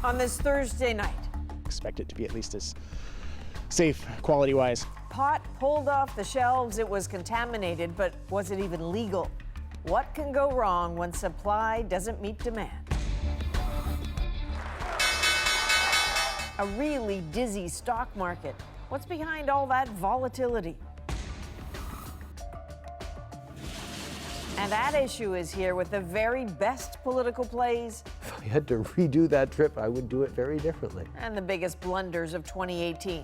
on this Thursday night. Expect it to be at least as safe quality-wise. Pot pulled off the shelves, it was contaminated, but was it even legal? What can go wrong when supply doesn't meet demand? A really dizzy stock market. What's behind all that volatility? And that issue is here with the very best political plays. If I had to redo that trip, I would do it very differently. And the biggest blunders of 2018.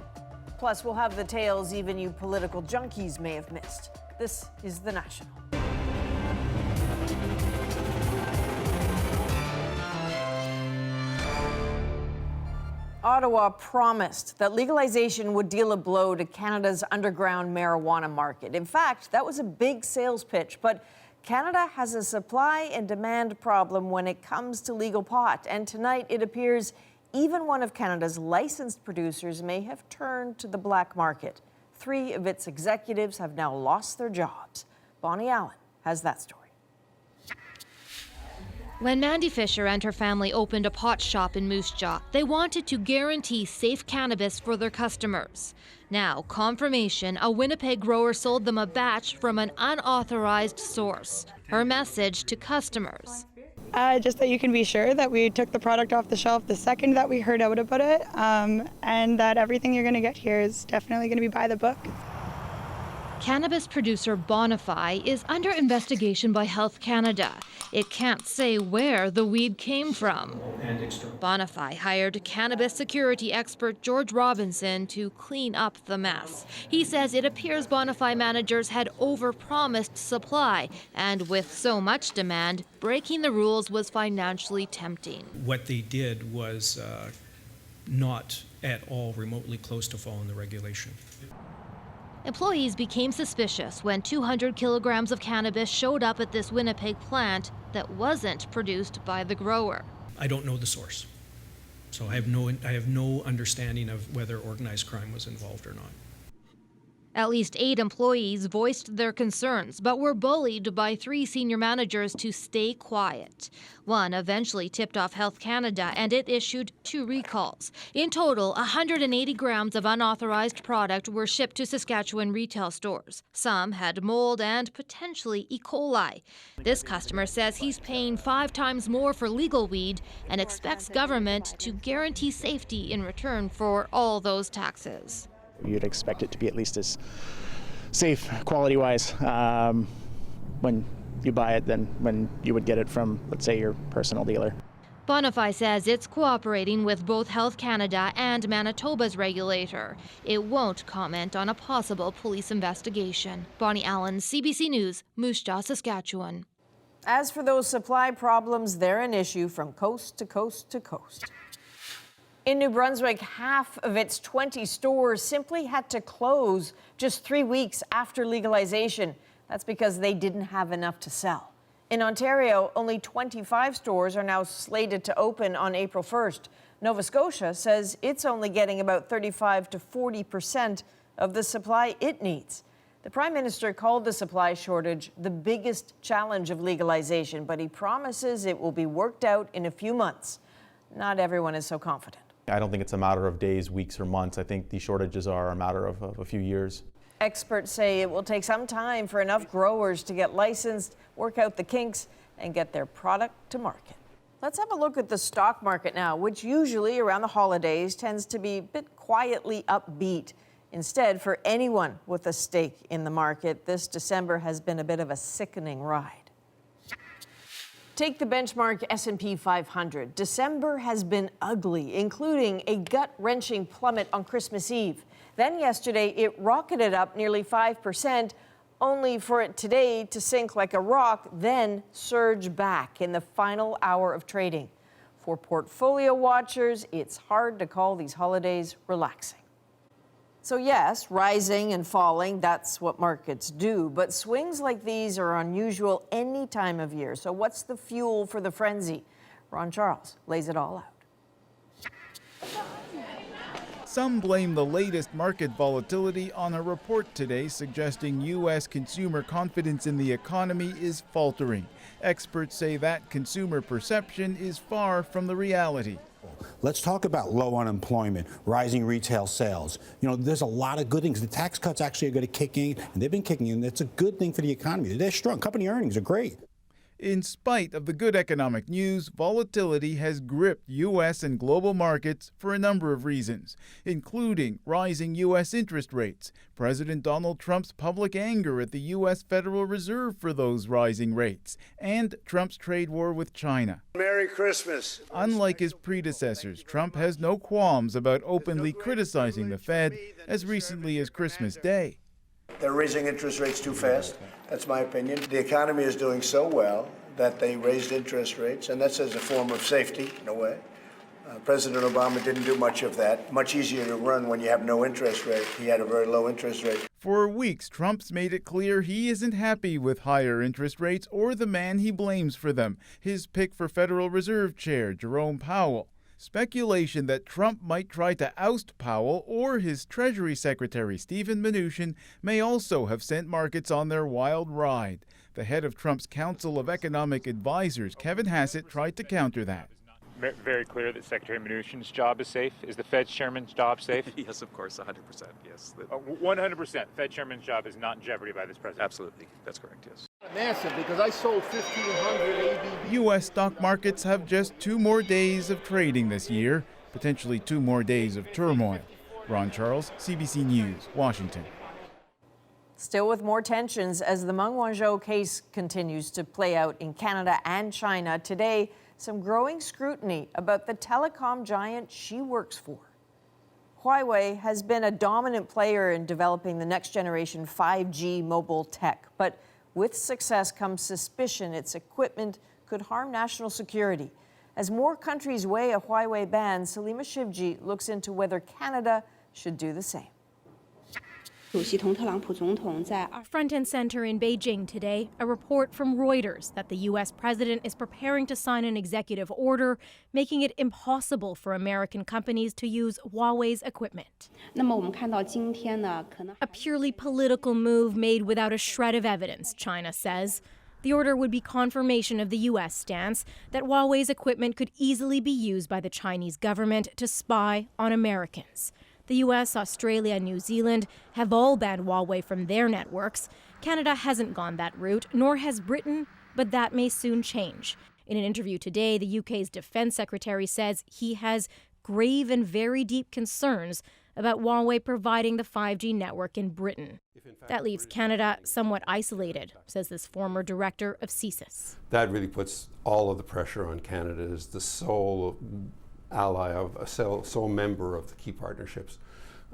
Plus, we'll have the tales even you political junkies may have missed. This is The National. Ottawa promised that legalization would deal a blow to Canada's underground marijuana market. In fact, that was a big sales pitch, but Canada has a supply and demand problem when it comes to legal pot. And tonight, it appears even one of Canada's licensed producers may have turned to the black market. 3 of its executives have now lost their jobs. Bonnie Allen has that story. When Mandy Fisher and her family opened a pot shop in Moose Jaw, they wanted to guarantee safe cannabis for their customers. Now, confirmation, a Winnipeg grower sold them a batch from an unauthorized source. Her message to customers. Just that you can be sure that we took the product off the shelf the second that we heard out about it, and that everything you're going to get here is definitely going to be by the book. Cannabis producer Bonify is under investigation by Health Canada. It can't say where the weed came from. Bonify hired cannabis security expert George Robinson to clean up the mess. He says it appears Bonify managers had overpromised supply, and with so much demand, breaking the rules was financially tempting. What they did was not at all remotely close to following the regulation. Employees became suspicious when 200 kilograms of cannabis showed up at this Winnipeg plant that wasn't produced by the grower. I don't know the source, so I have no understanding of whether organized crime was involved or not. At least 8 employees voiced their concerns, but were bullied by 3 senior managers to stay quiet. One eventually tipped off Health Canada, and it issued 2 recalls. In total, 180 grams of unauthorized product were shipped to Saskatchewan retail stores. Some had mold and potentially E. coli. This customer says he's paying 5 times more for legal weed and expects government to guarantee safety in return for all those taxes. You'd expect it to be at least as safe quality-wise when you buy it than when you would get it from, let's say, your personal dealer. Bonify says it's cooperating with both Health Canada and Manitoba's regulator. It won't comment on a possible police investigation. Bonnie Allen, CBC News, Moose Jaw, Saskatchewan. As for those supply problems, they're an issue from coast to coast to coast. In New Brunswick, half of its 20 stores simply had to close just 3 weeks after legalization. That's because they didn't have enough to sell. In Ontario, only 25 stores are now slated to open on April 1st. Nova Scotia says it's only getting about 35 to 40% of the supply it needs. The Prime Minister called the supply shortage the biggest challenge of legalization, but he promises it will be worked out in a few months. Not everyone is so confident. I don't think it's a matter of days, weeks, or months. I think these shortages are a matter of a few years. Experts say it will take some time for enough growers to get licensed, work out the kinks, and get their product to market. Let's have a look at the stock market now, which usually around the holidays tends to be a bit quietly upbeat. Instead, for anyone with a stake in the market, this December has been a bit of a sickening ride. Take the benchmark S&P 500. December has been ugly, including a gut-wrenching plummet on Christmas Eve. Then yesterday, it rocketed up nearly 5%, only for it today to sink like a rock, then surge back in the final hour of trading. For portfolio watchers, it's hard to call these holidays relaxing. So yes, rising and falling, that's what markets do. But swings like these are unusual any time of year. So what's the fuel for the frenzy? Ron Charles lays it all out. Some blame the latest market volatility on a report today suggesting U.S. consumer confidence in the economy is faltering. Experts say that consumer perception is far from the reality. Let's talk about low unemployment, rising retail sales. You know, there's a lot of good things. The tax cuts actually are going to kick in, and they've been kicking in. It's a good thing for the economy. They're strong. Company earnings are great. In spite of the good economic news, volatility has gripped U.S. and global markets for a number of reasons, including rising U.S. interest rates, President Donald Trump's public anger at the U.S. Federal Reserve for those rising rates, and Trump's trade war with China. Merry Christmas. Unlike his predecessors, Trump has no qualms about openly criticizing the Fed as recently as Christmas Day. They're raising interest rates too fast. That's my opinion. The economy is doing so well that they raised interest rates, and that's as a form of safety, in a way. President Obama didn't do much of that. Much easier to run when you have no interest rate. He had a very low interest rate. For weeks, Trump's made it clear he isn't happy with higher interest rates or the man he blames for them, his pick for Federal Reserve Chair Jerome Powell. Speculation that Trump might try to oust Powell or his Treasury Secretary Steven Mnuchin may also have sent markets on their wild ride. The head of Trump's Council of Economic Advisors, Kevin Hassett, tried to counter that. Very clear that Secretary Mnuchin's job is safe. Is the Fed chairman's job safe? Yes, of course, 100%, yes. 100%. Fed chairman's job is not in jeopardy by this president. Absolutely, that's correct, yes. Massive, because I sold 1,500 ABB. U.S. stock markets have just 2 more days of trading this year, potentially 2 more days of turmoil. Ron Charles, CBC News, Washington. Still with more tensions as the Meng Wanzhou case continues to play out in Canada and China. Today, some growing scrutiny about the telecom giant she works for. Huawei has been a dominant player in developing the next generation 5G mobile tech, but with success comes suspicion its equipment could harm national security. As more countries weigh a Huawei ban, Salima Shivji looks into whether Canada should do the same. Front and center in Beijing today, a report from Reuters that the U.S. president is preparing to sign an executive order making it impossible for American companies to use Huawei's equipment. A purely political move made without a shred of evidence, China says. The order would be confirmation of the U.S. stance that Huawei's equipment could easily be used by the Chinese government to spy on Americans. The U.S., Australia, and New Zealand have all banned Huawei from their networks. Canada hasn't gone that route, nor has Britain, but that may soon change. In an interview today, the UK's defense secretary says he has grave and very deep concerns about Huawei providing the 5G network in Britain. That leaves Canada somewhat isolated, says this former director of CSIS. That really puts all of the pressure on Canada as the sole ally of a sole member of the key partnerships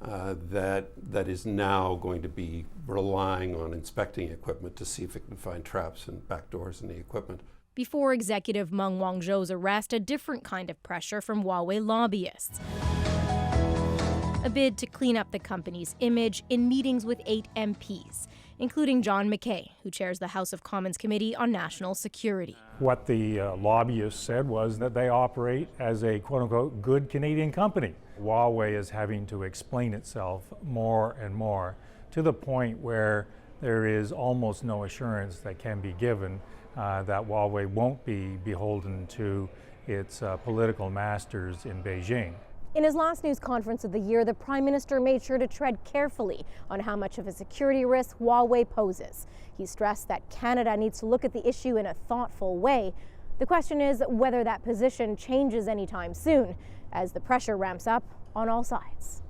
that is now going to be relying on inspecting equipment to see if it can find traps and backdoors in the equipment. Before executive Meng Wanzhou's arrest, a different kind of pressure from Huawei lobbyists. A bid to clean up the company's image in meetings with 8 MPs, including John McKay, who chairs the House of Commons Committee on National Security. What the lobbyists said was that they operate as a quote-unquote good Canadian company. Huawei is having to explain itself more and more to the point where there is almost no assurance that can be given that Huawei won't be beholden to its political masters in Beijing. In his last news conference of the year, the Prime Minister made sure to tread carefully on how much of a security risk Huawei poses. He stressed that Canada needs to look at the issue in a thoughtful way. The question is whether that position changes anytime soon as the pressure ramps up on all sides.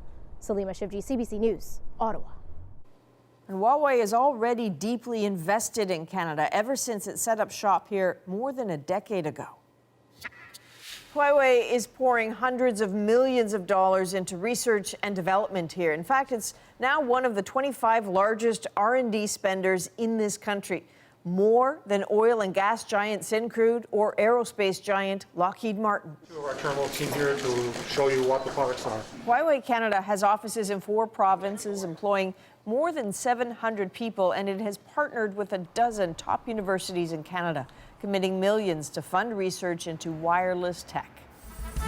Salima Shivji, CBC News, Ottawa. And Huawei is already deeply invested in Canada ever since it set up shop here more than a decade ago. Huawei is pouring hundreds of millions of dollars into research and development here. In fact, it's now one of the 25 largest R&D spenders in this country, more than oil and gas giant Syncrude or aerospace giant Lockheed Martin. Our terminal team here to show you what the products are. Huawei Canada has offices in 4 provinces, employing more than 700 people, and it has partnered with a dozen top universities in Canada, committing millions to fund research into wireless tech.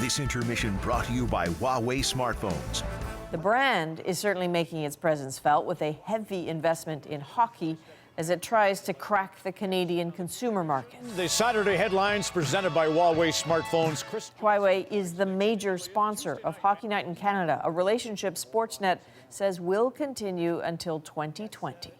This intermission brought to you by Huawei smartphones. The brand is certainly making its presence felt with a heavy investment in hockey as it tries to crack the Canadian consumer market. The Saturday headlines presented by Huawei smartphones. Huawei is the major sponsor of Hockey Night in Canada, a relationship Sportsnet says will continue until 2020.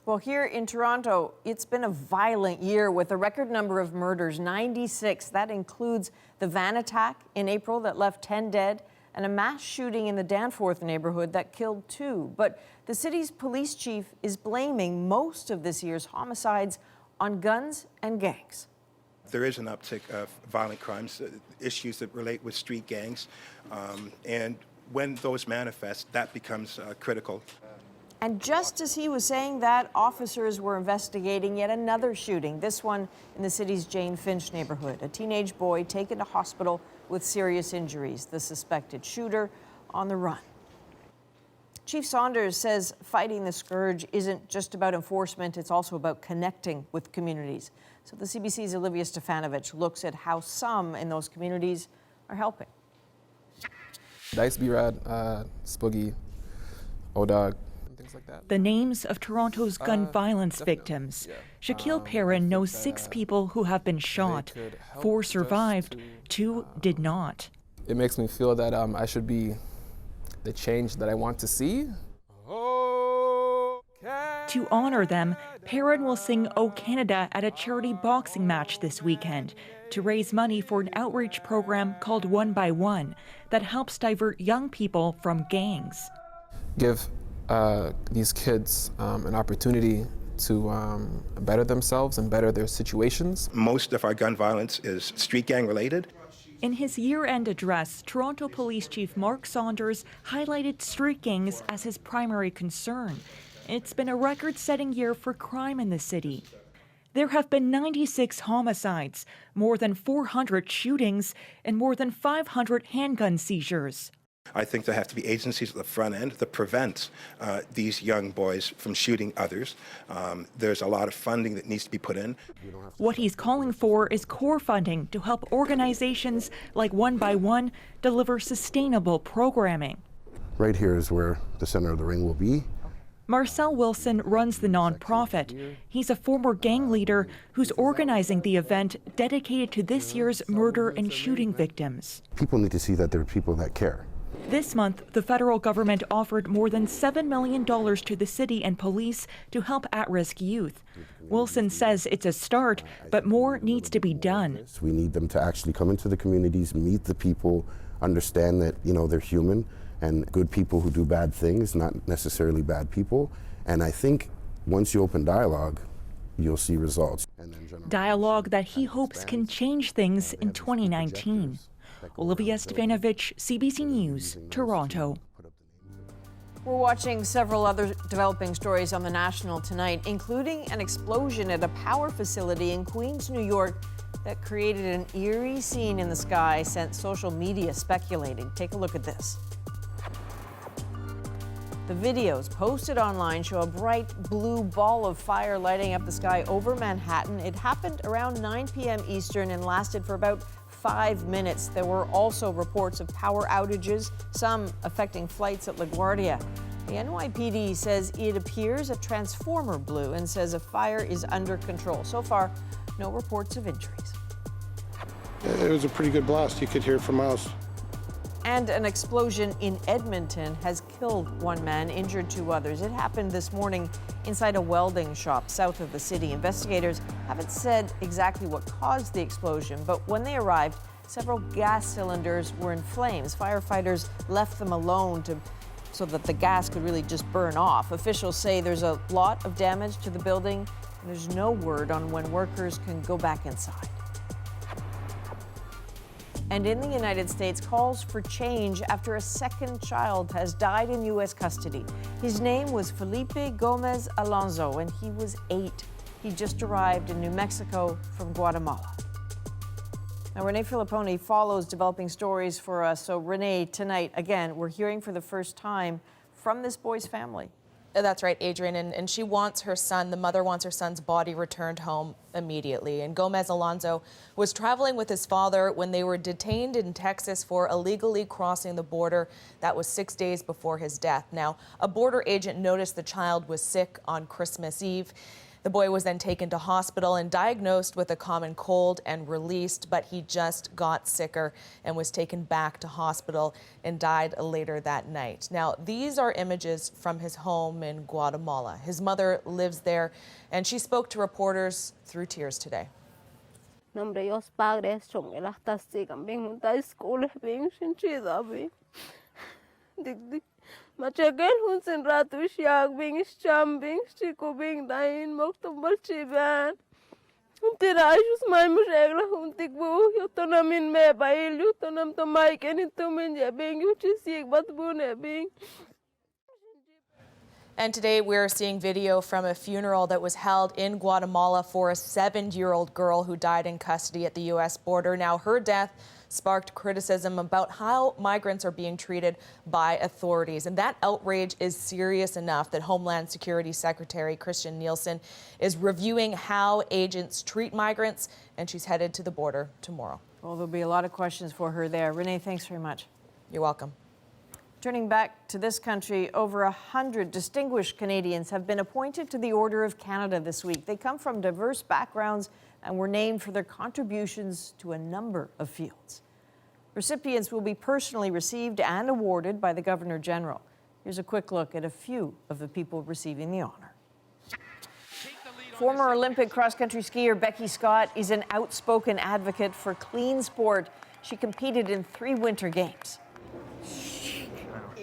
Well, here in Toronto, it's been a violent year with a record number of murders, 96. That includes the van attack in April that left 10 dead and a mass shooting in the Danforth neighborhood that killed 2. But the city's police chief is blaming most of this year's homicides on guns and gangs. There is an uptick of violent crimes, issues that relate with street gangs, and when those manifest, that becomes critical. And just as he was saying that, officers were investigating yet another shooting, this one in the city's Jane Finch neighborhood. A teenage boy taken to hospital with serious injuries, the suspected shooter on the run. Chief Saunders says fighting the scourge isn't just about enforcement, it's also about connecting with communities. So the CBC's Olivia Stefanovich looks at how some in those communities are helping. Dice B-Rad, Spoogie, O-Dog, things like that. The names of Toronto's gun violence victims. Shaquille Perrin knows 6 people who have been shot. 4 survived, 2 did not. It makes me feel that I should be the change that I want to see. To honor them, Perrin will sing "O Canada" at a charity boxing match this weekend to raise money for an outreach program called 1 by 1 that helps divert young people from gangs. Give these kids an opportunity to better themselves and better their situations. Most of our gun violence is street gang related. In his year-end address, Toronto Police Chief Mark Saunders highlighted street gangs as his primary concern. It's been a record-setting year for crime in the city. There have been 96 homicides, more than 400 shootings, and more than 500 handgun seizures. I think there have to be agencies at the front end that prevent these young boys from shooting others. There's a lot of funding that needs to be put in. What he's calling for is core funding to help organizations like 1 by 1 deliver sustainable programming. Right here is where the center of the ring will be. Marcel Wilson runs the nonprofit. He's a former gang leader who's organizing the event dedicated to this year's murder and shooting victims. People need to see that there are people that care. This month, the federal government offered more than $7 million to the city and police to help at-risk youth. Wilson says it's a start, but more needs to be done. We need them to actually come into the communities, meet the people, understand that, they're human, and good people who do bad things, not necessarily bad people. And I think once you open dialogue, you'll see results. Dialogue that he hopes can change things in 2019. Olivia Stefanovich, CBC News, Toronto. We're watching several other developing stories on the National tonight, including an explosion at a power facility in Queens, New York, that created an eerie scene in the sky, sent social media speculating. Take a look at this. The videos posted online show a bright blue ball of fire lighting up the sky over Manhattan. It happened around 9 p.m. Eastern and lasted for about 5 minutes. There were also reports of power outages, some affecting flights at LaGuardia. The NYPD says it appears a transformer blew and says a fire is under control. So far, no reports of injuries. It was a pretty good blast. You could hear it for miles. And an explosion in Edmonton has killed 1 man, injured 2 others. It happened this morning inside a welding shop south of the city. Investigators haven't said exactly what caused the explosion, but when they arrived, several gas cylinders were in flames. Firefighters left them alone so that the gas could really just burn off. Officials say there's a lot of damage to the building, and there's no word on when workers can go back inside. And in the United States, calls for change after a second child has died in U.S. custody. His name was Felipe Gomez Alonso, and he was 8. He just arrived in New Mexico from Guatemala. Now, Renee Filipponi follows developing stories for us. So, Renee, tonight, again, we're hearing for the first time from this boy's family. That's right, Adrian, and she wants her son, the mother wants her son's body returned home immediately. And Gomez Alonso was traveling with his father when they were detained in Texas for illegally crossing the border. That was 6 days before his death. Now, a border agent noticed the child was sick on Christmas Eve. The boy was then taken to hospital and diagnosed with a common cold and released, but he just got sicker and was taken back to hospital and died later that night. Now, these are images from his home in Guatemala. His mother lives there, and she spoke to reporters through tears today. Nombre Dios Padre, chonge las tasigan bien juntas school bien chinchida bien. Dig Machakel hun sin ratu shiag bing sham bing chico bing dain moktombal chiban. Tirajus mai mushegla hun tikbu yotonamin me bail yotonam to mike and to min ya bing yuchisig but bune bing. And today we're seeing video from a funeral that was held in Guatemala for a 7-year-old girl who died in custody at the U.S. border. Now, her death sparked criticism about how migrants are being treated by authorities. And that outrage is serious enough that Homeland Security Secretary Christian Nielsen is reviewing how agents treat migrants, and she's headed to the border tomorrow. Well, there'll be a lot of questions for her there. Renee, thanks very much. You're welcome. Turning back to this country, over 100 distinguished Canadians have been appointed to the Order of Canada this week. They come from diverse backgrounds and were named for their contributions to a number of fields. Recipients will be personally received and awarded by the Governor General. Here's a quick look at a few of the people receiving the honor. Former Olympic cross-country skier Becky Scott is an outspoken advocate for clean sport. She competed in 3 Winter Games.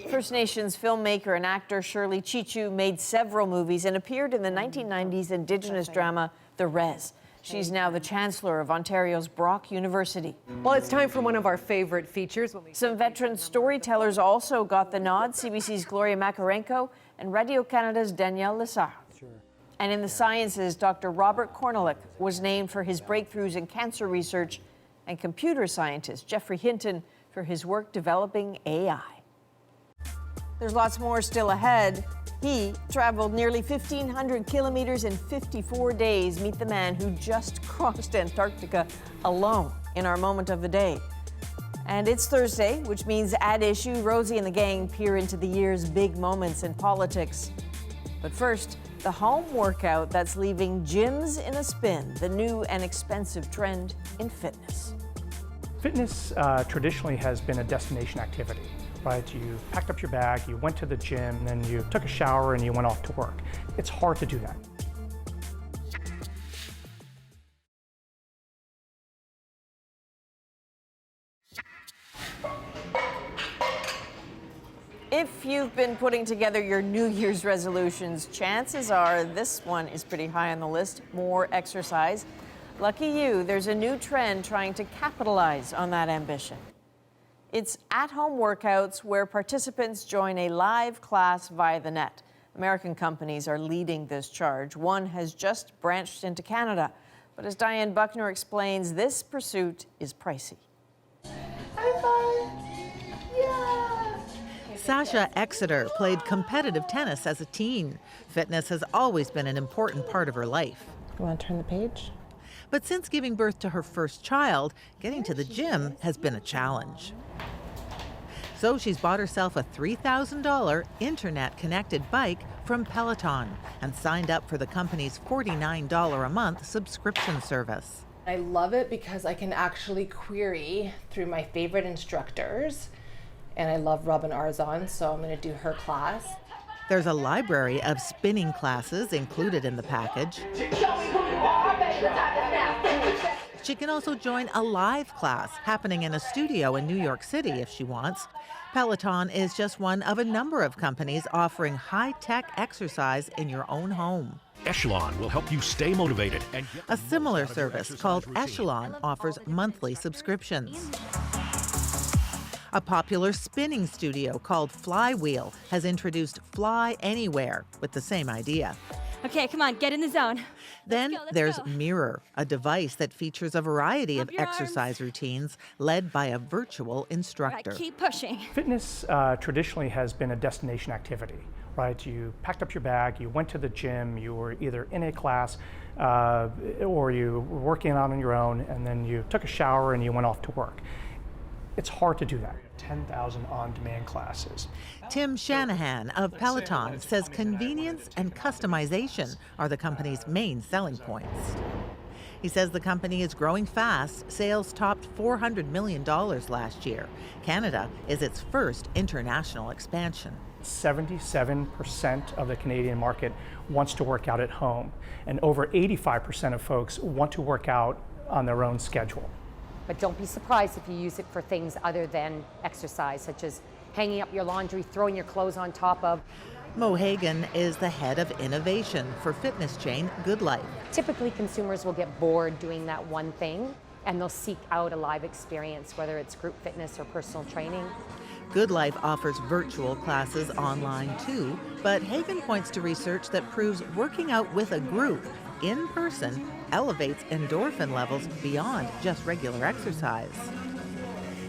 First Nations filmmaker and actor Shirley Chichu made several movies and appeared in the 1990s Indigenous drama The Res. She's now the Chancellor of Ontario's Brock University. Well, it's time for one of our favorite features. Some veteran storytellers also got the nod, CBC's Gloria Makarenko and Radio-Canada's Danielle Lessard. And in the sciences, Dr. Robert Korneluk was named for his breakthroughs in cancer research, and computer scientist Geoffrey Hinton for his work developing AI. There's lots more still ahead. He traveled nearly 1,500 kilometers in 54 days. Meet the man who just crossed Antarctica alone in our moment of the day. And it's Thursday, which means At Issue, Rosie and the gang peer into the year's big moments in politics. But first, the home workout that's leaving gyms in a spin, the new and expensive trend in fitness. Fitness traditionally has been a destination activity. Right? You packed up your bag, you went to the gym, then you took a shower and you went off to work. It's hard to do that. If you've been putting together your New Year's resolutions, chances are this one is pretty high on the list, more exercise. Lucky you, there's a new trend trying to capitalize on that ambition. It's at-home workouts where participants join a live class via the net. American companies are leading this charge. One has just branched into Canada. But as Diane Buckner explains, this pursuit is pricey. Sasha Exeter played competitive tennis as a teen. Fitness has always been an important part of her life. You want to turn the page? But since giving birth to her first child, getting to the gym has been a challenge. So she's bought herself a $3,000 internet-connected bike from Peloton and signed up for the company's $49 a month subscription service. I love it because I can actually query through my favorite instructors, and I love Robin Arzon, so I'm going to do her class. There's a library of spinning classes included in the package. She can also join a live class happening in a studio in New York City if she wants. Peloton is just one of a number of companies offering high-tech exercise in your own home. Echelon will help you stay motivated. A similar service called Echelon offers monthly subscriptions. A popular spinning studio called Flywheel has introduced Fly Anywhere with the same idea. Okay, come on, get in the zone. Then there's Mirror, a device that features a variety of exercise routines led by a virtual instructor. Right, keep pushing. Fitness traditionally has been a destination activity. right? You packed up your bag, you went to the gym, you were either in a class or you were working out on your own, and then you took a shower and you went off to work. It's hard to do that. 10,000 on-demand classes. Tim Shanahan of Peloton says convenience and customization are the company's main selling points. He says the company is growing fast. Sales topped $400 million last year. Canada is its first international expansion. 77% of the Canadian market wants to work out at home, and over 85% of folks want to work out on their own schedule. But don't be surprised if you use it for things other than exercise, such as hanging up your laundry, throwing your clothes on top of. Mo Hagan is the head of innovation for fitness chain Good Life. Typically, consumers will get bored doing that one thing, and they'll seek out a live experience, whether it's group fitness or personal training. Good Life offers virtual classes online too, but Hagan points to research that proves working out with a group in person elevates endorphin levels beyond just regular exercise.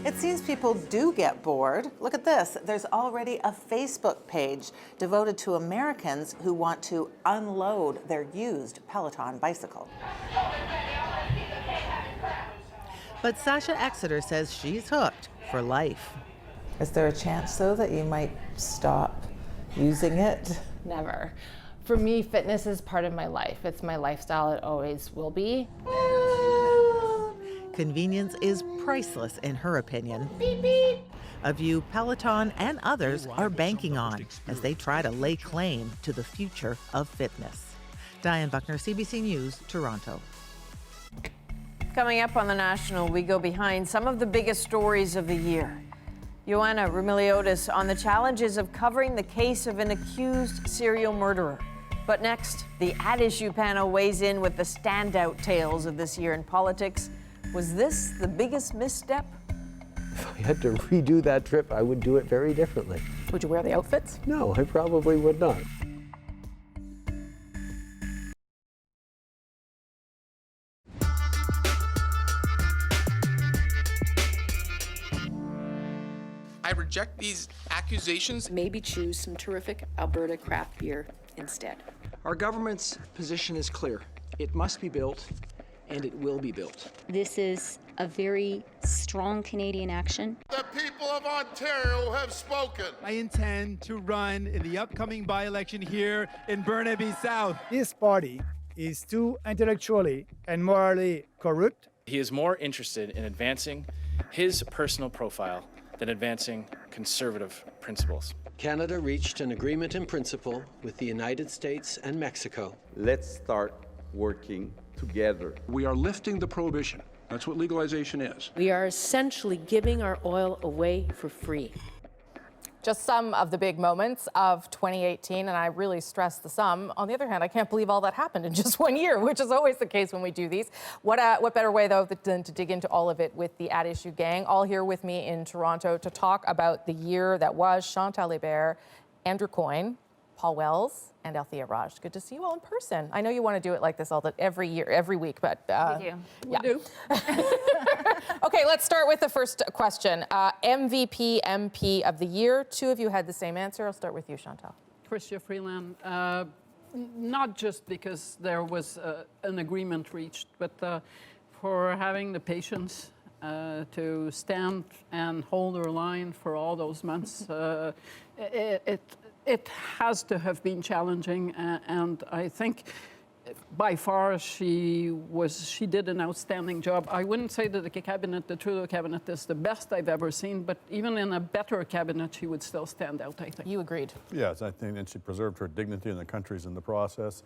It seems people do get bored. Look at this. There's already a Facebook page devoted to Americans who want to unload their used Peloton bicycle. But Sasha Exeter says she's hooked for life. Is there a chance, though, that you might stop using it? Never. For me, fitness is part of my life. It's my lifestyle. It always will be. Convenience is priceless, in her opinion. Beep, beep. A view Peloton and others are banking on as they try to lay claim to the future of fitness. Diane Buckner, CBC News, Toronto. Coming up on The National, we go behind some of the biggest stories of the year. Joanna Rumiliotis on the challenges of covering the case of an accused serial murderer. But next, the At Issue panel weighs in with the standout tales of this year in politics. Was this the biggest misstep? If I had to redo that trip, I would do it very differently. Would you wear the outfits? No, I probably would not. I reject these accusations. Maybe choose some terrific Alberta craft beer instead. Our government's position is clear. It must be built, and it will be built. This is a very strong Canadian action. The people of Ontario have spoken. I intend to run in the upcoming by-election here in Burnaby South. This party is too intellectually and morally corrupt. He is more interested in advancing his personal profile than advancing conservative principles. Canada reached an agreement in principle with the United States and Mexico. Let's start working together. We are lifting the prohibition. That's what legalization is. We are essentially giving our oil away for free. Just some of the big moments of 2018, and I really stress the sum. On the other hand, I can't believe all that happened in just 1 year, which is always the case when we do these. What better way, though, than to dig into all of it with the At Issue gang, all here with me in Toronto to talk about the year that was Chantal Hébert, Andrew Coyne, Paul Wells, and Althea Raj. Good to see you all in person. I know you want to do it like this every year, every week, but we do. Okay, let's start with the first question. MVP, MP of the year. Two of you had the same answer. I'll start with you, Chantal. Chrystia Freeland. Not just because there was an agreement reached, but for having the patience to stand and hold her line for all those months. It has to have been challenging, and I think by far she did an outstanding job. I wouldn't say that the Trudeau cabinet is the best I've ever seen, but even in a better cabinet, she would still stand out, I think. You agreed? Yes, I think, and she preserved her dignity in the countries in the process.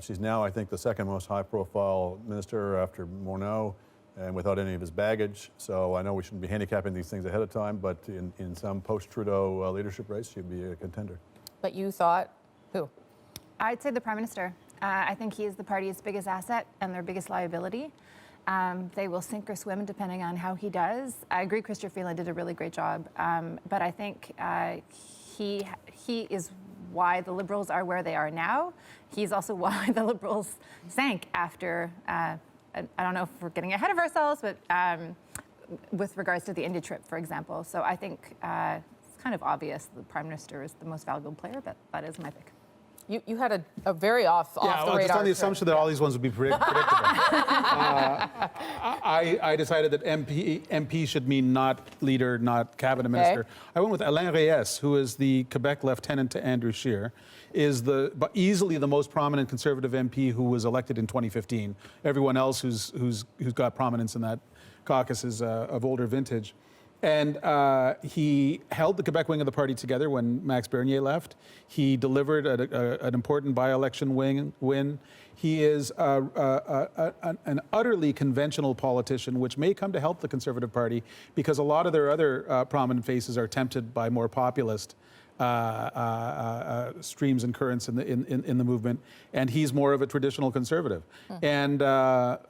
She's now, I think, the second most high-profile minister after Morneau, and without any of his baggage. So I know we shouldn't be handicapping these things ahead of time, but in some post-Trudeau leadership race, she'd be a contender. But you thought, who? I'd say the Prime Minister. I think he is the party's biggest asset and their biggest liability. They will sink or swim depending on how he does. I agree Chrystia Freeland did a really great job, but I think he is why the Liberals are where they are now. He's also why the Liberals sank after, I don't know if we're getting ahead of ourselves, but with regards to the India trip, for example. So I think it's kind of obvious the Prime Minister is the most valuable player, but that is my pick. You had a very off the radar. Just on the assumption that all these ones would be predictable. I decided that MP should mean not leader, not cabinet minister. I went with Alain Reyes, who is the Quebec lieutenant to Andrew Scheer, is easily the most prominent Conservative MP who was elected in 2015. Everyone else who's got prominence in that caucus is of older vintage. And he held the Quebec wing of the party together when Max Bernier left. He delivered an important by-election win. He is an utterly conventional politician, which may come to help the Conservative Party because a lot of their other prominent faces are tempted by more populist streams and currents in the movement, and he's more of a traditional Conservative. And the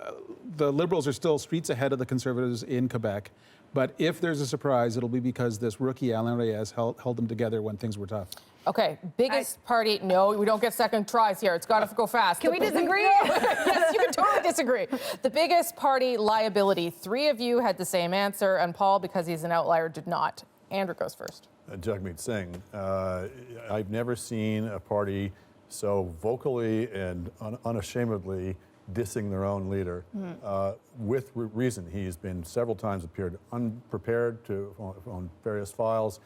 Liberals are still streets ahead of the Conservatives in Quebec. But if there's a surprise, it'll be because this rookie, Alain Reyes, held them together when things were tough. Okay, biggest party. No, we don't get second tries here. It's got to go fast. Can we disagree? Yes, you can totally disagree. The biggest party liability. 3 of you had the same answer, and Paul, because he's an outlier, did not. Andrew goes first. Jagmeet Singh. I've never seen a party so vocally and unashamedly dissing their own leader with reason. He's been several times appeared unprepared on various files.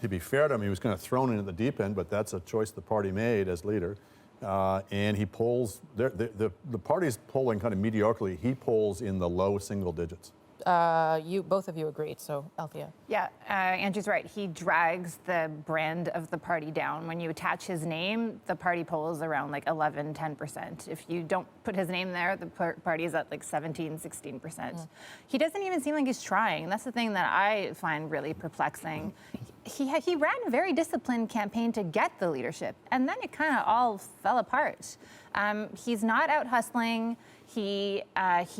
To be fair to him, he was kind of thrown in at the deep end, but that's a choice the party made as leader. And he polls, the party's polling kind of mediocrely. He polls in the low single digits. Both of you agreed, so Althea. Yeah, Andrew's right. He drags the brand of the party down. When you attach his name, the party polls around like 11, 10%. If you don't put his name there, the party is at like 17, 16%. He doesn't even seem like he's trying. That's the thing that I find really perplexing. He ran a very disciplined campaign to get the leadership, and then it kind of all fell apart. He's not out hustling. He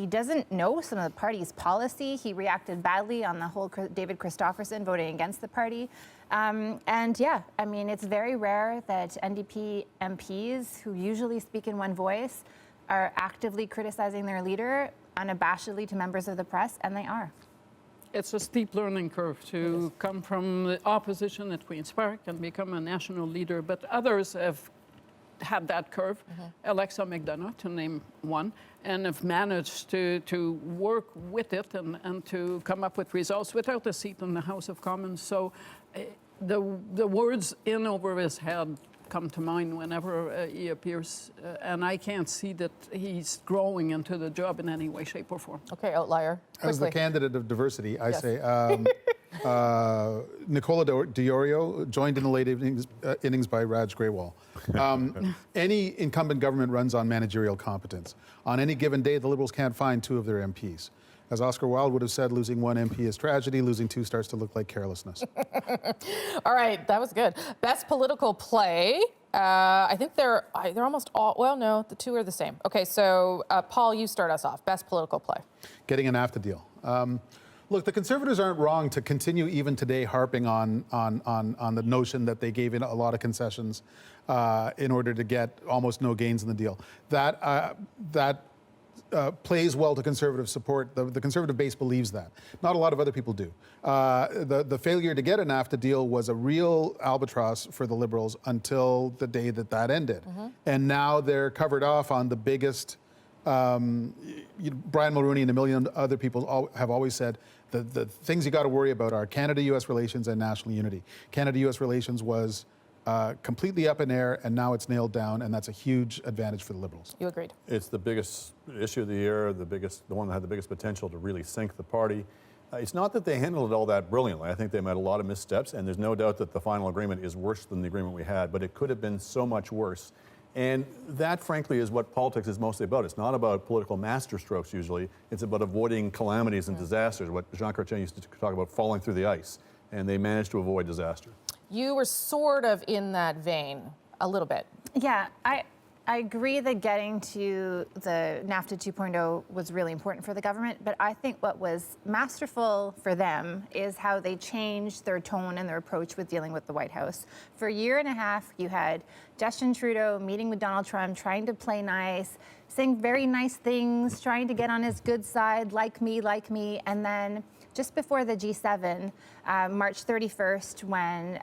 doesn't know some of the party's policy. He reacted badly on the whole David Christopherson voting against the party. And yeah, I mean, it's very rare that NDP MPs who usually speak in one voice are actively criticizing their leader unabashedly to members of the press, and they are. It's a steep learning curve to come from the opposition at Queen's Park and become a national leader, but others have had that curve, Alexa McDonough, to name one, and have managed to work with it and to come up with results without a seat in the House of Commons. So the words in over his head come to mind whenever he appears, and I can't see that he's growing into the job in any way, shape, or form. Okay, outlier. Quickly. As the candidate of diversity, I say Nicola Diorio joined in the late innings by Raj Grewal. Any incumbent government runs on managerial competence. On any given day, the Liberals can't find 2 of their MPs. As Oscar Wilde would have said, losing 1 MP is tragedy, losing 2 starts to look like carelessness. All right, that was good. Best political play. I think they're almost all, well, no, the 2 are the same. Okay, so Paul, you start us off. Best political play. Getting an NAFTA deal. Look, the Conservatives aren't wrong to continue even today harping on the notion that they gave in a lot of concessions in order to get almost no gains in the deal. That plays well to Conservative support. The Conservative base believes that. Not a lot of other people do. The failure to get a NAFTA deal was a real albatross for the Liberals until the day that ended. And now they're covered off on the biggest. Brian Mulroney and a million other people have always said the things you got to worry about are Canada-U.S. relations and national unity. Canada-U.S. relations was completely up in air, and now it's nailed down, and that's a huge advantage for the Liberals. You agreed. It's the biggest issue of the year, the one that had the biggest potential to really sink the party. It's not that they handled it all that brilliantly. I think they made a lot of missteps, and there's no doubt that the final agreement is worse than the agreement we had, but it could have been so much worse. And that, frankly, is what politics is mostly about. It's not about political masterstrokes, usually. It's about avoiding calamities and disasters, what Jean Chrétien used to talk about, falling through the ice. And they managed to avoid disaster. You were sort of in that vein, a little bit. Yeah, I agree that getting to the NAFTA 2.0 was really important for the government, but I think what was masterful for them is how they changed their tone and their approach with dealing with the White House. For a year and a half, you had Justin Trudeau meeting with Donald Trump, trying to play nice, saying very nice things, trying to get on his good side, like me, and then just before the G7, March 31st, when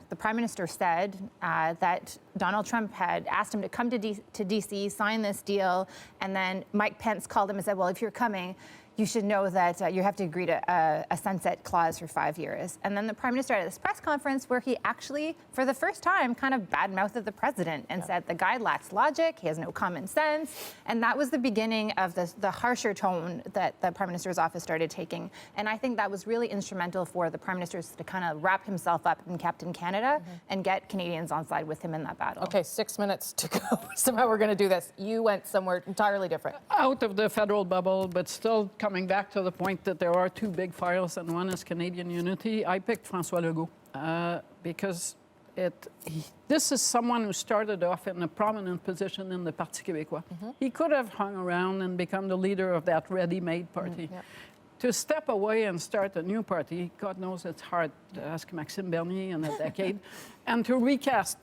the Prime Minister said that Donald Trump had asked him to come to D.C., sign this deal, and then Mike Pence called him and said, well, if you're coming, you should know that you have to agree to a sunset clause for 5 years. And then the Prime Minister had this press conference where he actually, for the first time, kind of badmouthed the president and said the guy lacks logic, he has no common sense. And that was the beginning of the harsher tone that the Prime Minister's office started taking. And I think that was really instrumental for the Prime Minister to kind of wrap himself up in Captain Canada and get Canadians on side with him in that battle. Okay, 6 minutes to go. Somehow we're going to do this. You went somewhere entirely different. Out of the federal bubble, but still coming back to the point that there are two big files and one is Canadian unity, I picked François Legault because this is someone who started off in a prominent position in the Parti québécois. He could have hung around and become the leader of that ready-made party. To step away and start a new party, God knows it's hard to ask Maxime Bernier in a decade, and to recast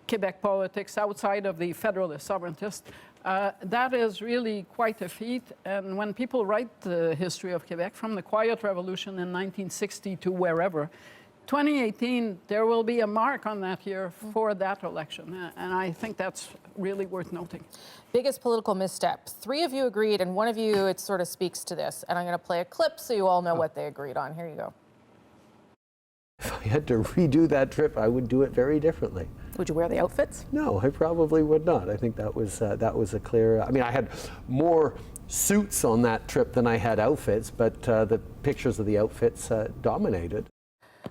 Quebec politics outside of the federalist sovereigntist, that is really quite a feat. And when people write the history of Quebec, from the Quiet Revolution in 1960 to wherever, 2018, there will be a mark on that year for that election. And I think that's really worth noting. Biggest political misstep. 3 of you agreed, and 1 of you, it sort of speaks to this. And I'm going to play a clip so you all know what they agreed on. Here you go. If I had to redo that trip, I would do it very differently. Would you wear the outfits? No, I probably would not. I think that was a clear. I mean, I had more suits on that trip than I had outfits, but the pictures of the outfits dominated.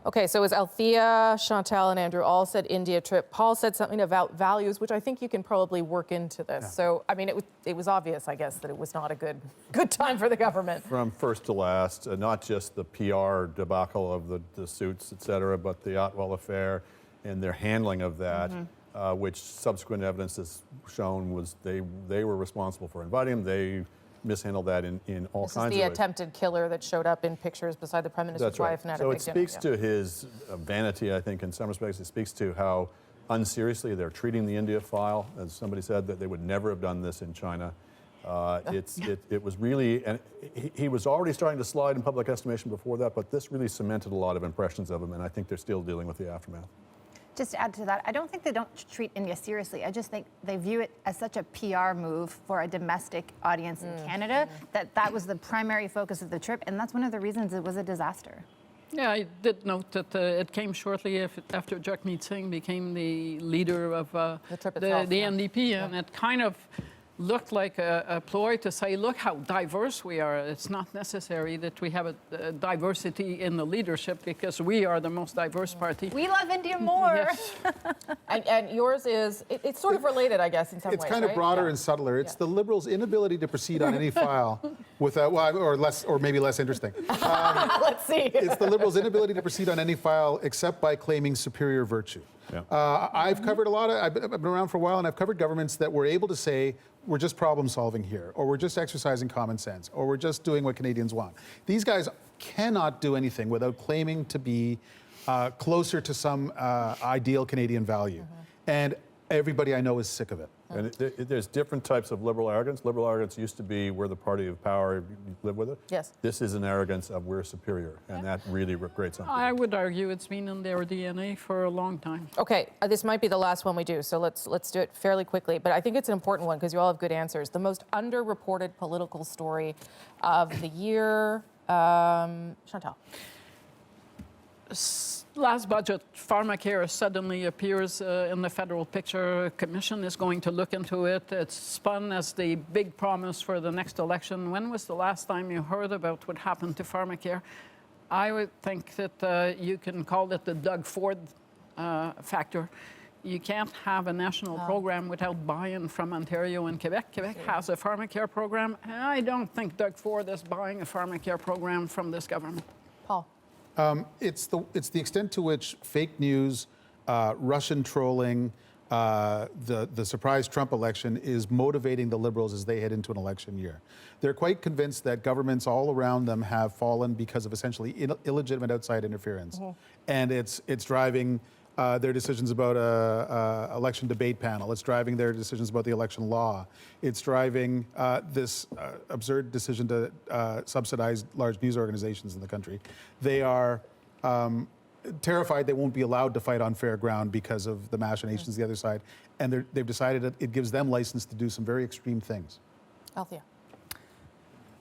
Okay, so as Althea, Chantal, and Andrew all said India trip, Paul said something about values, which I think you can probably work into this. Yeah. So, I mean, it was obvious, I guess, that it was not a good time for the government. From first to last, not just the PR debacle of the suits, et cetera, but the Otwell affair and their handling of that, which subsequent evidence has shown was they were responsible for inviting him. They mishandled that in all kinds of ways. This is the attempted killer that showed up in pictures beside the Prime Minister's wife. And so it speaks to his vanity, I think, in some respects. It speaks to how unseriously they're treating the India file. As somebody said, that they would never have done this in China. It was really, and he was already starting to slide in public estimation before that, but this really cemented a lot of impressions of him, and I think they're still dealing with the aftermath. Just to add to that, I don't think they don't treat India seriously. I just think they view it as such a PR move for a domestic audience in Canada that was the primary focus of the trip, and that's one of the reasons it was a disaster. Yeah, I did note that it came shortly after Jagmeet Singh became the leader of the NDP, and it kind of looked like a ploy to say, look how diverse we are. It's not necessary that we have a diversity in the leadership because we are the most diverse party. We love India more. Yes. and yours is, it's sort of related, I guess, in some ways. It's kind of broader and subtler. It's the Liberals' inability to proceed on any file without, or maybe less interesting. Let's see. It's the Liberals' inability to proceed on any file except by claiming superior virtue. Yeah. I've covered I've been around for a while, and I've covered governments that were able to say, we're just problem solving here, or we're just exercising common sense, or we're just doing what Canadians want. These guys cannot do anything without claiming to be closer to some ideal Canadian value. And everybody I know is sick of it. And there's different types of liberal arrogance. Liberal arrogance used to be we're the party of power, you live with it. Yes. This is an arrogance of we're superior, and that really grates something. I would argue it's been in their DNA for a long time. Okay, this might be the last one we do, so let's do it fairly quickly. But I think it's an important one because you all have good answers. The most underreported political story of the year, Chantal. Last budget, pharmacare suddenly appears in the federal picture. Commission is going to look into it. It's spun as the big promise for the next election. When was the last time you heard about what happened to pharmacare? I would think that you can call it the Doug Ford factor. You can't have a national program without buy-in from Ontario and Quebec. Quebec has a pharmacare program, and I don't think Doug Ford is buying a pharmacare program from this government. Paul. It's the extent to which fake news, Russian trolling, the surprise Trump election is motivating the Liberals as they head into an election year. They're quite convinced that governments all around them have fallen because of essentially illegitimate outside interference. And it's driving their decisions about a election debate panel. It's driving their decisions about the election law. It's driving this absurd decision to subsidize large news organizations in the country. They are terrified they won't be allowed to fight on fair ground because of the machinations the other side, and they've decided that it gives them license to do some very extreme things. Althea.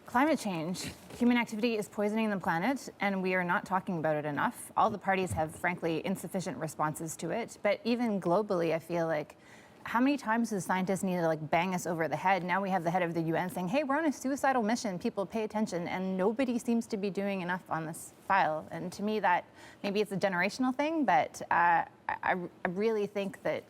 Climate change. Human activity is poisoning the planet, and we are not talking about it enough. All the parties have, frankly, insufficient responses to it. But even globally, I feel like, how many times do scientists need to bang us over the head? Now we have the head of the UN saying, hey, we're on a suicidal mission, people pay attention, and nobody seems to be doing enough on this file. And to me, that maybe it's a generational thing, but I really think that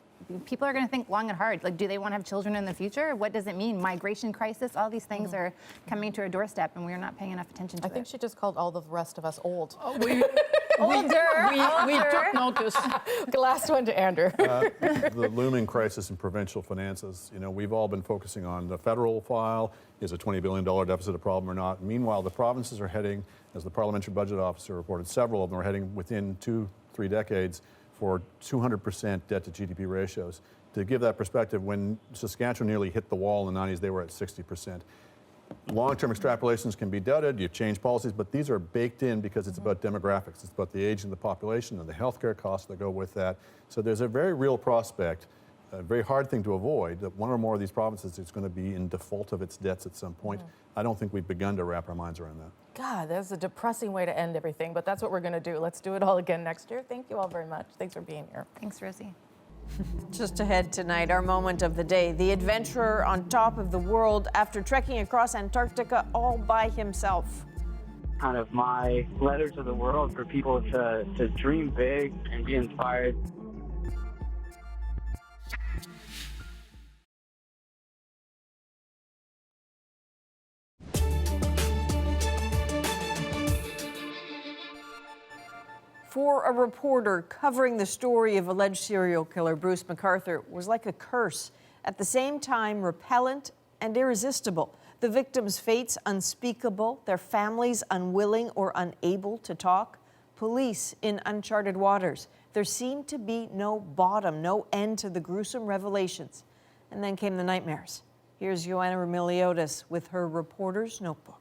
people are going to think long and hard. Do they want to have children in the future? What does it mean? Migration crisis, all these things are coming to our doorstep, and we're not paying enough attention to it. I think she just called all the rest of us old. We took notice. The last one to Andrew. The looming crisis in provincial finances. We've all been focusing on the federal file. Is a $20 billion deficit a problem or not? Meanwhile, the provinces are heading, as the parliamentary budget officer reported, several of them are heading within 2-3 decades for 200% debt to GDP ratios. To give that perspective, when Saskatchewan nearly hit the wall in the 90s, they were at 60%. Long-term extrapolations can be doubted, you change policies, but these are baked in because it's about demographics. It's about the age of the population and the healthcare costs that go with that. So there's a very real prospect, a very hard thing to avoid, that one or more of these provinces is going to be in default of its debts at some point. I don't think we've begun to wrap our minds around that. God, that's a depressing way to end everything, but that's what we're going to do. Let's do it all again next year. Thank you all very much. Thanks for being here. Thanks, Rosie. Just ahead tonight, our moment of the day. The adventurer on top of the world after trekking across Antarctica all by himself. Kind of my letter to the world for people to dream big and be inspired. For a reporter, covering the story of alleged serial killer Bruce McArthur was like a curse, at the same time repellent and irresistible. The victims' fates unspeakable, their families unwilling or unable to talk, police in uncharted waters. There seemed to be no bottom, no end to the gruesome revelations. And then came the nightmares. Here's Joanna Remiliotis with her reporter's notebook.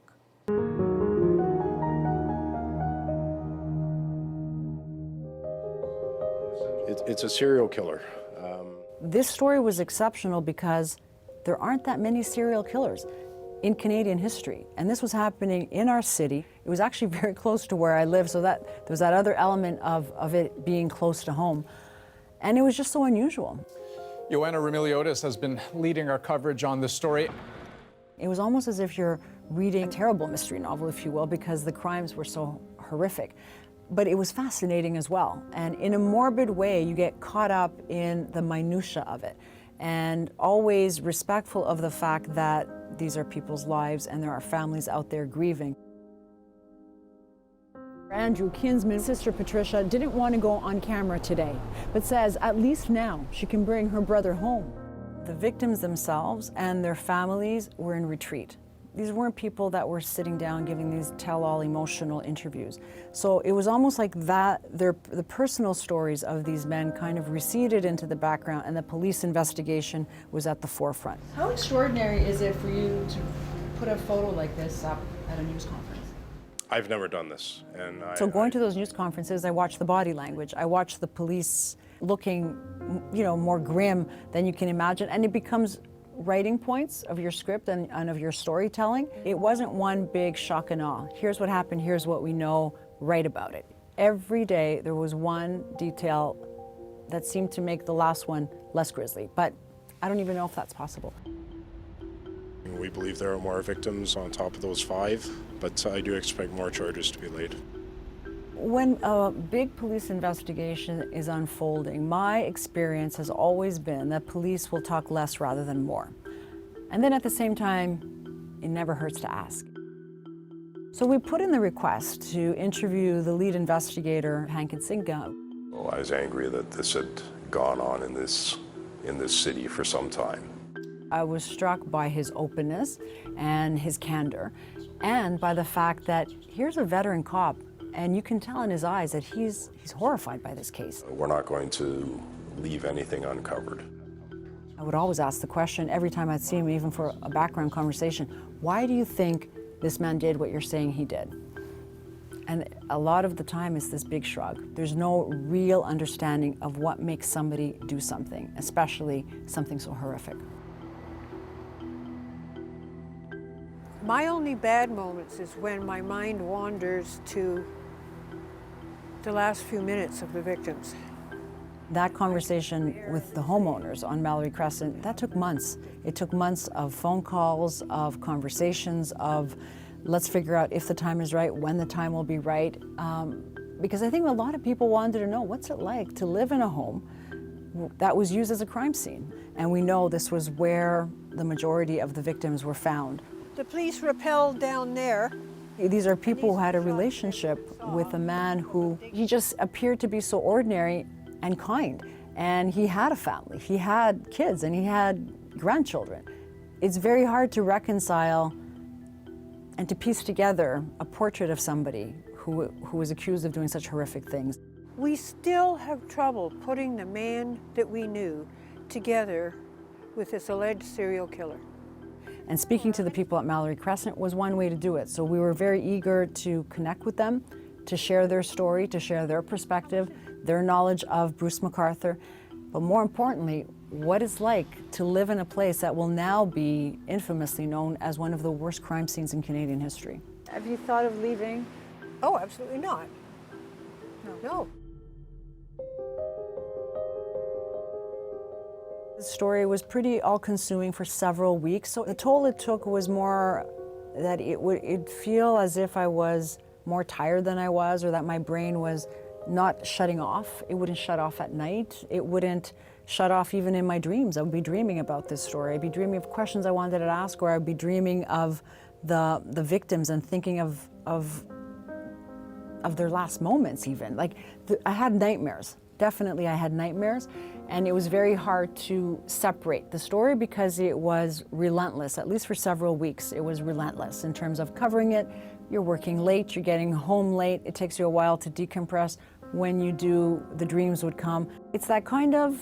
It's a serial killer. This story was exceptional because there aren't that many serial killers in Canadian history. And this was happening in our city. It was actually very close to where I live, so that there was that other element of it being close to home. And it was just so unusual. Joanna Remiliotis has been leading our coverage on this story. It was almost as if you're reading a terrible mystery novel, if you will, because the crimes were so horrific. But it was fascinating as well. And in a morbid way, you get caught up in the minutia of it, and always respectful of the fact that these are people's lives and there are families out there grieving. Andrew Kinsman's sister Patricia didn't want to go on camera today, but says at least now she can bring her brother home. The victims themselves and their families were in retreat. These weren't people that were sitting down giving these tell-all emotional interviews. So it was almost like that, the personal stories of these men kind of receded into the background, and the police investigation was at the forefront. How extraordinary is it for you to put a photo like this up at a news conference? I've never done this. So going to those news conferences, I watch the body language. I watch the police looking, more grim than you can imagine, and it becomes writing points of your script and of your storytelling. It wasn't one big shock and awe. Here's what happened, here's what we know, write about it. Every day there was one detail that seemed to make the last one less grisly, but I don't even know if that's possible. We believe there are more victims on top of those 5, but I do expect more charges to be laid. When a big police investigation is unfolding, my experience has always been that police will talk less rather than more. And then at the same time, it never hurts to ask. So we put in the request to interview the lead investigator, Hank Nsinga. Well, I was angry that this had gone on in this city for some time. I was struck by his openness and his candor, and by the fact that here's a veteran cop And you can tell in his eyes that he's horrified by this case. We're not going to leave anything uncovered. I would always ask the question every time I'd see him, even for a background conversation, why do you think this man did what you're saying he did? And a lot of the time it's this big shrug. There's no real understanding of what makes somebody do something, especially something so horrific. My only bad moments is when my mind wanders to the last few minutes of the victims. That conversation with the homeowners on Mallory Crescent, that took months. It took months of phone calls, of conversations, of let's figure out if the time is right, when the time will be right. Because I think a lot of people wanted to know, what's it like to live in a home that was used as a crime scene? And we know this was where the majority of the victims were found. The police rappelled down there. These are people who had a relationship with a man who, he just appeared to be so ordinary and kind. And he had a family, he had kids, and he had grandchildren. It's very hard to reconcile and to piece together a portrait of somebody who was accused of doing such horrific things. We still have trouble putting the man that we knew together with this alleged serial killer. And speaking to the people at Mallory Crescent was one way to do it. So we were very eager to connect with them, to share their story, to share their perspective, their knowledge of Bruce McArthur, but more importantly, what it's like to live in a place that will now be infamously known as one of the worst crime scenes in Canadian history. Have you thought of leaving? Oh, absolutely not. No. The story was pretty all-consuming for several weeks, so the toll it took was more that it'd feel as if I was more tired than I was, or that my brain was not shutting off. It wouldn't shut off at night. It wouldn't shut off even in my dreams. I would be dreaming about this story. I'd be dreaming of questions I wanted to ask, or I'd be dreaming of the victims and thinking of their last moments even. I had nightmares. Definitely I had nightmares, and it was very hard to separate the story because it was relentless. At least for several weeks, it was relentless in terms of covering it. You're working late, you're getting home late, it takes you a while to decompress. When you do, the dreams would come. It's that kind of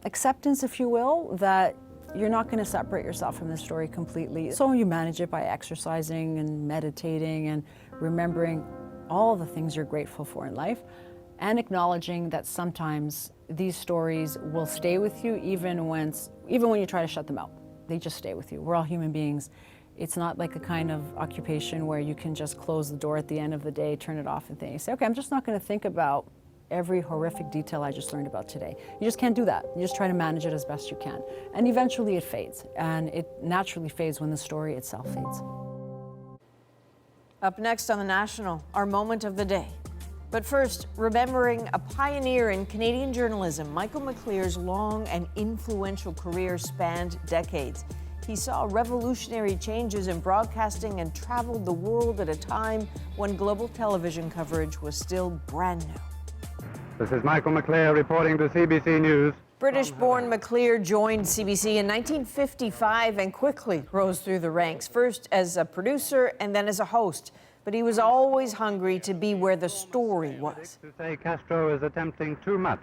acceptance, if you will, that you're not going to separate yourself from the story completely. So you manage it by exercising and meditating and remembering all the things you're grateful for in life, and acknowledging that sometimes these stories will stay with you even when you try to shut them out. They just stay with you. We're all human beings. It's not like a kind of occupation where you can just close the door at the end of the day, turn it off, and think, say, okay, I'm just not going to think about every horrific detail I just learned about today. You just can't do that. You just try to manage it as best you can. And eventually it fades, and it naturally fades when the story itself fades. Up next on The National, our moment of the day. But first, remembering a pioneer in Canadian journalism, Michael McLear's long and influential career spanned decades. He saw revolutionary changes in broadcasting and traveled the world at a time when global television coverage was still brand new. This is Michael McLear reporting to CBC News. British-born McLear joined CBC in 1955 and quickly rose through the ranks, first as a producer and then as a host. But he was always hungry to be where the story was. To say Castro is attempting too much.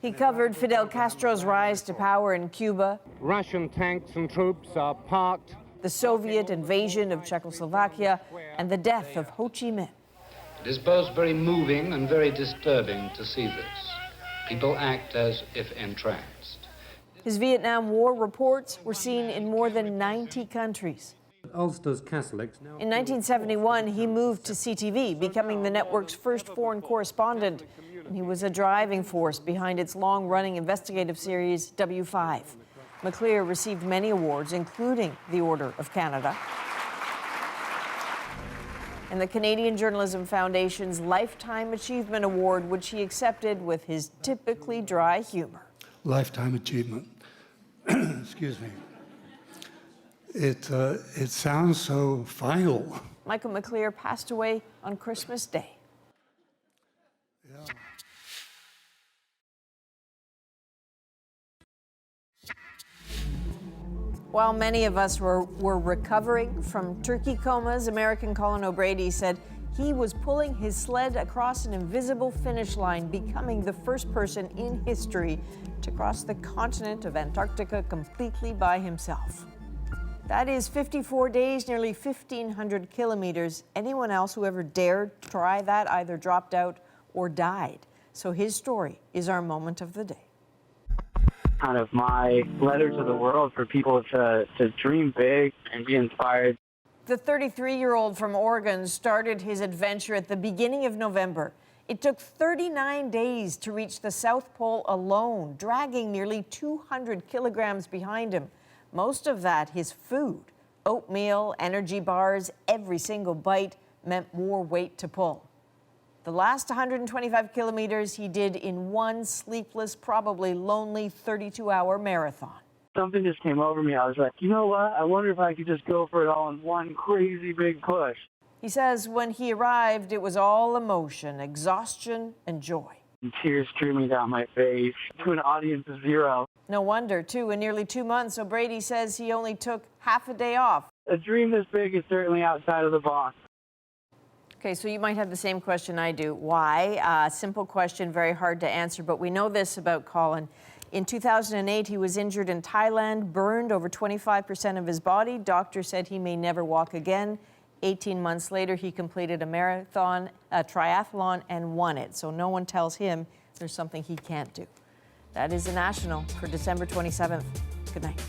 He covered Fidel Castro's rise to power in Cuba. Russian tanks and troops are parked. The Soviet invasion of Czechoslovakia and the death of Ho Chi Minh. It is both very moving and very disturbing to see this. People act as if entranced. His Vietnam War reports were seen in more than 90 countries. Ulster's Catholics. In 1971, he moved to CTV, becoming the network's first foreign correspondent. And he was a driving force behind its long-running investigative series, W5. McLear received many awards, including the Order of Canada and the Canadian Journalism Foundation's Lifetime Achievement Award, which he accepted with his typically dry humor. Lifetime achievement. Excuse me. It sounds so final. Michael McLear passed away on Christmas Day. Yeah. While many of us were recovering from turkey comas, American Colin O'Brady said He was pulling his sled across an invisible finish line, becoming the first person in history to cross the continent of Antarctica completely by himself. That is 54 days, nearly 1,500 kilometers. Anyone else who ever dared try that either dropped out or died. So his story is our moment of the day. Kind of my letter to the world for people to dream big and be inspired. The 33-year-old from Oregon started his adventure at the beginning of November. It took 39 days to reach the South Pole alone, dragging nearly 200 kilograms behind him. Most of that his food. Oatmeal, energy bars, every single bite meant more weight to pull. The last 125 kilometers he did in one sleepless, probably lonely 32-hour marathon. Something just came over me. I was like, you know what? I wonder if I could just go for it all in one crazy big push. He says when he arrived, it was all emotion, exhaustion, and joy. And tears streaming down my face to an audience of zero. No wonder, too. In nearly 2 months, O'Brady says he only took half a day off. A dream this big is certainly outside of the box. Okay, so you might have the same question I do. Why? Simple question, very hard to answer, but we know this about Colin. In 2008, he was injured in Thailand, burned over 25% of his body. Doctors said he may never walk again. 18 months later, he completed a marathon, a triathlon, and won it. So no one tells him there's something he can't do. That is the National for December 27th. Good night.